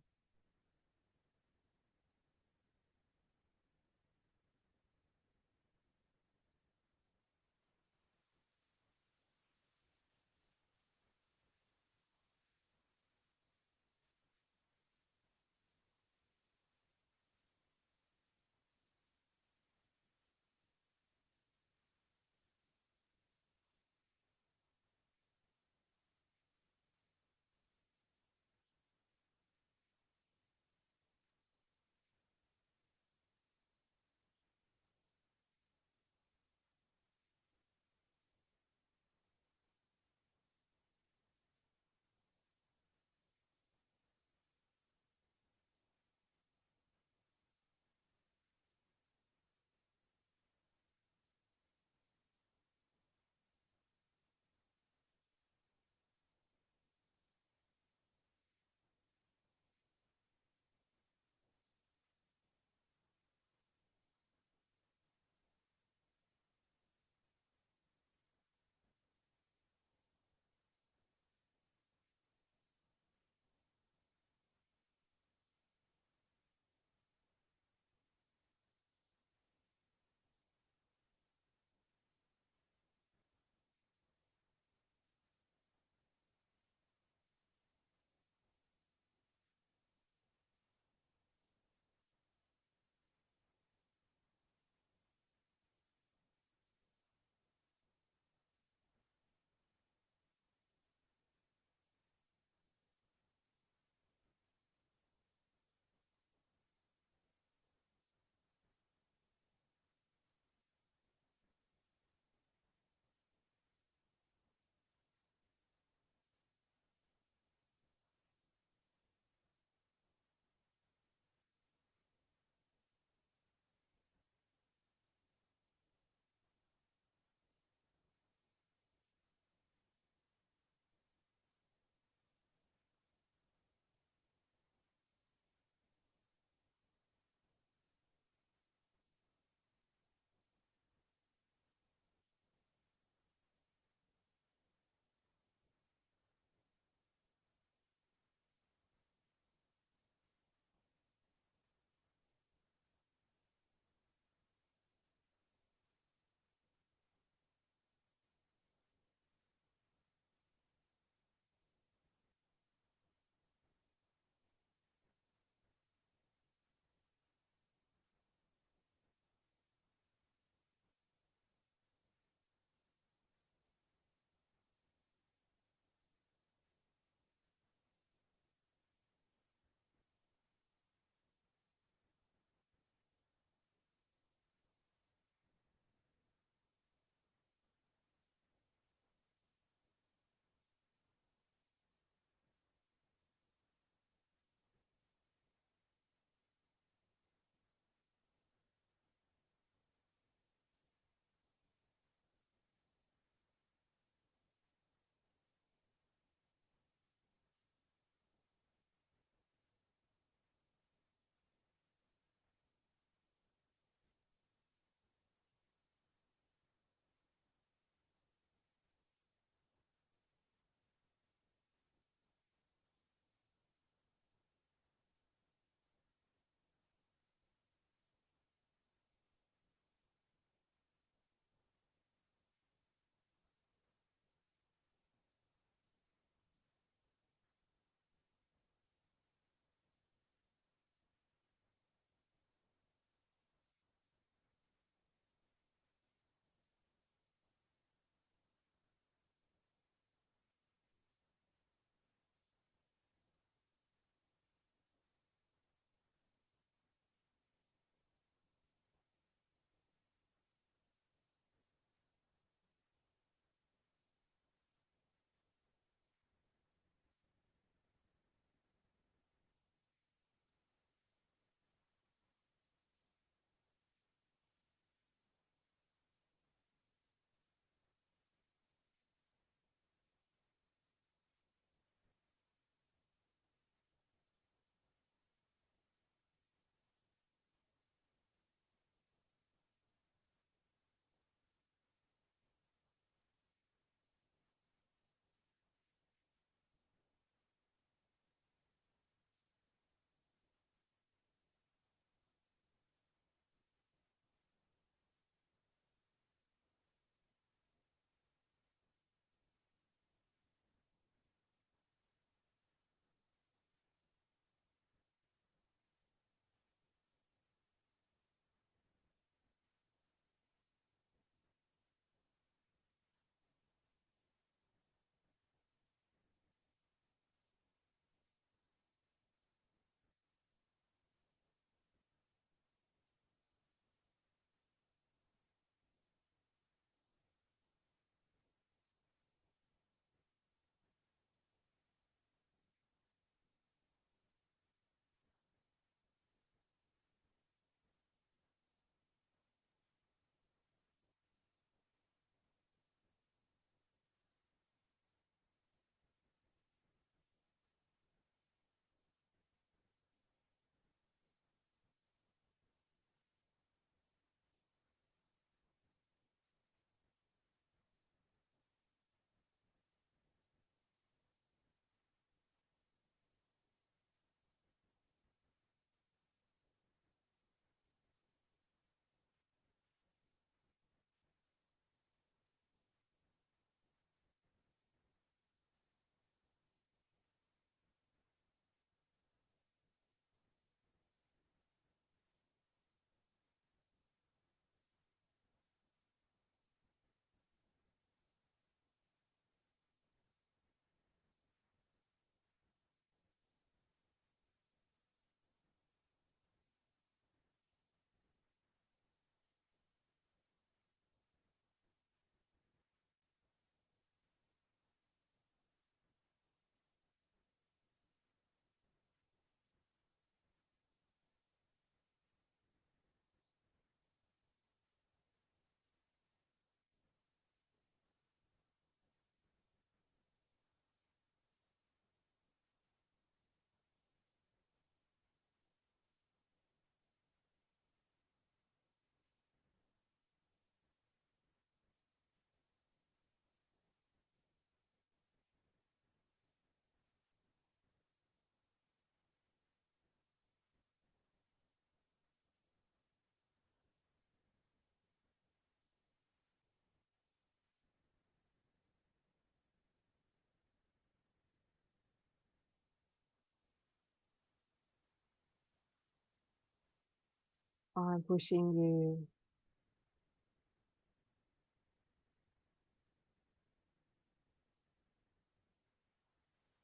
I'm wishing you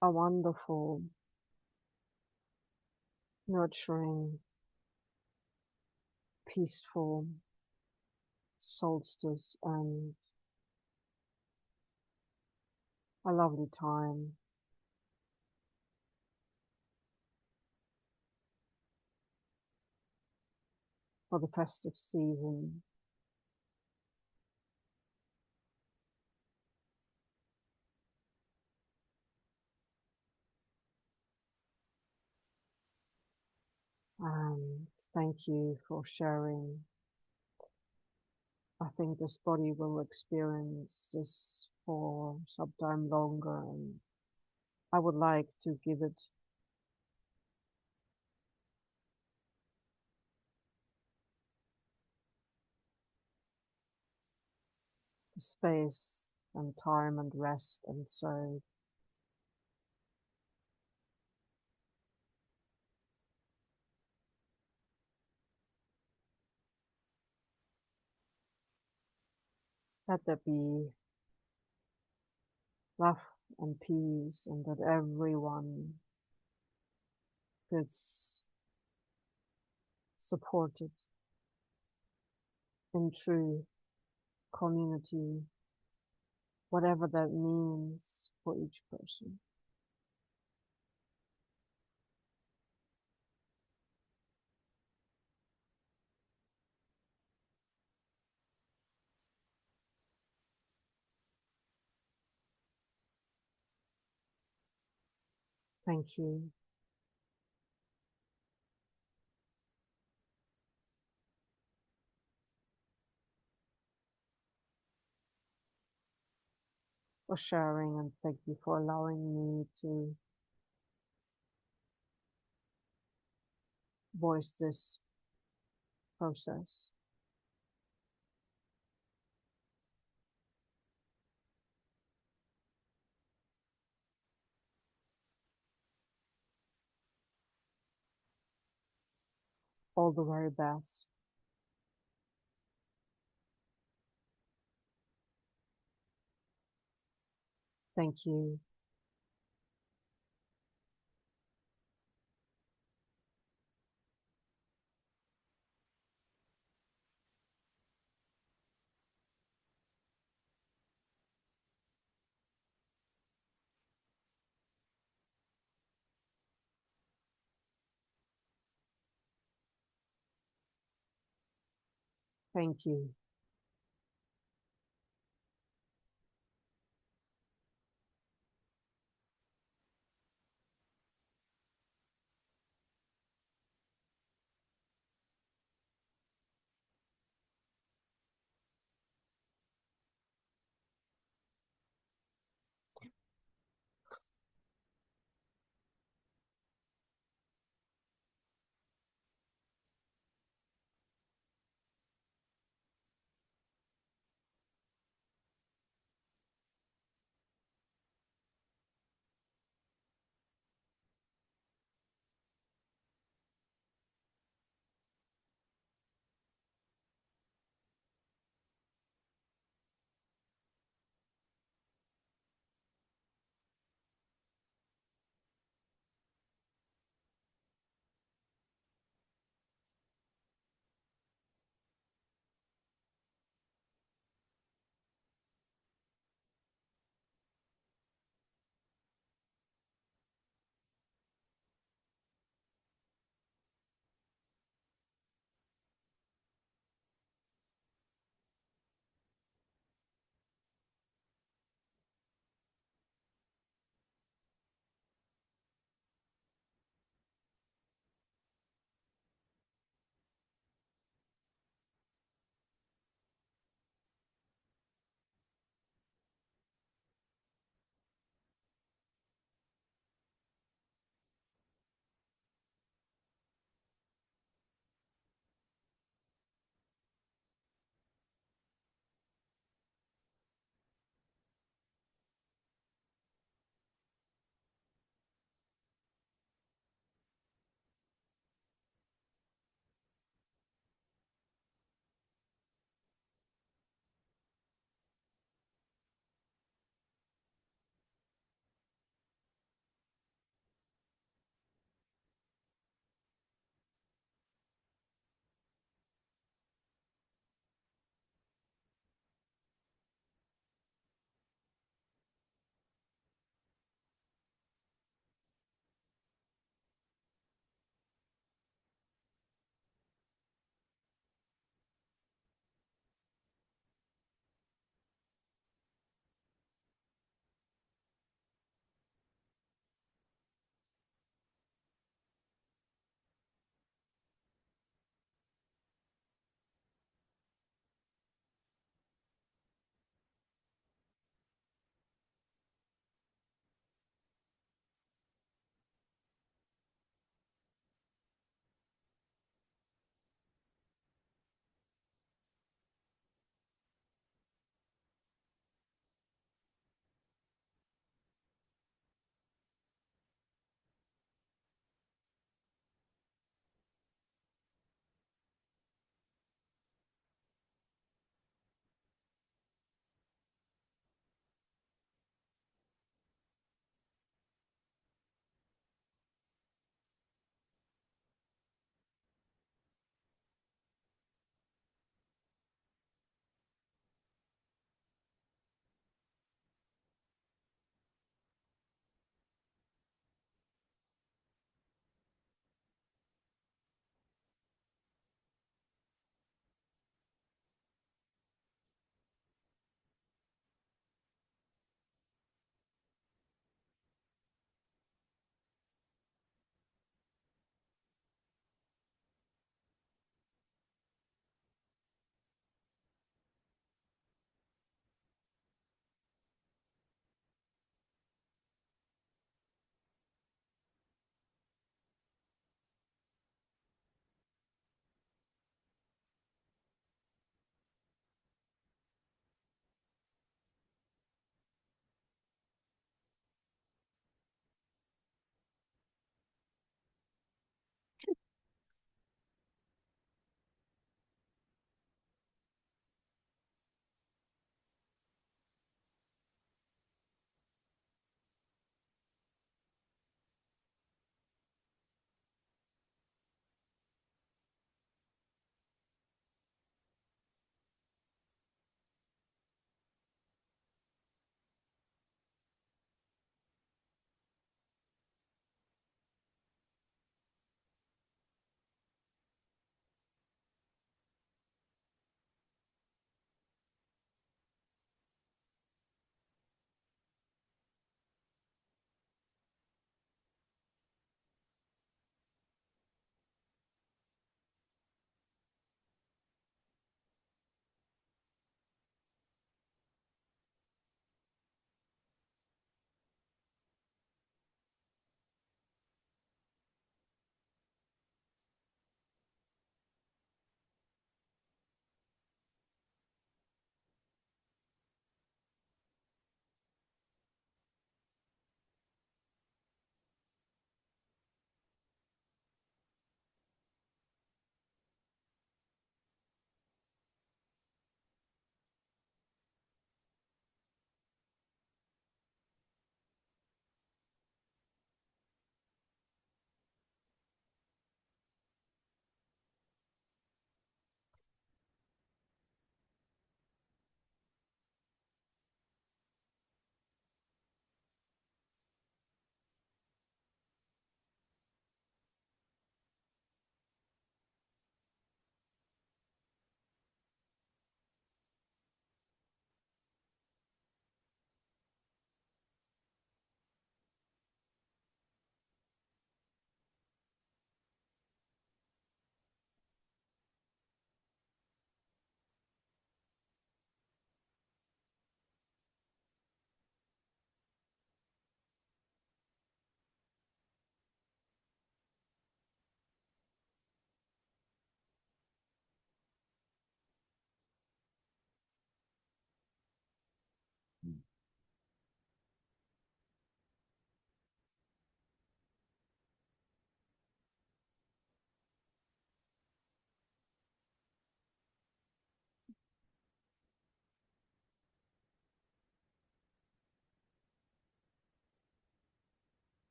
a wonderful, nurturing, peaceful solstice and a lovely time for the festive season. And thank you for sharing. I think this body will experience this for some time longer, and I would like to give it the space and time and rest, and so let there be love and peace, and that everyone gets supported in true community, whatever that means for each person. Thank you. For sharing, and thank you for allowing me to voice this process. All the very best. Thank you. Thank you.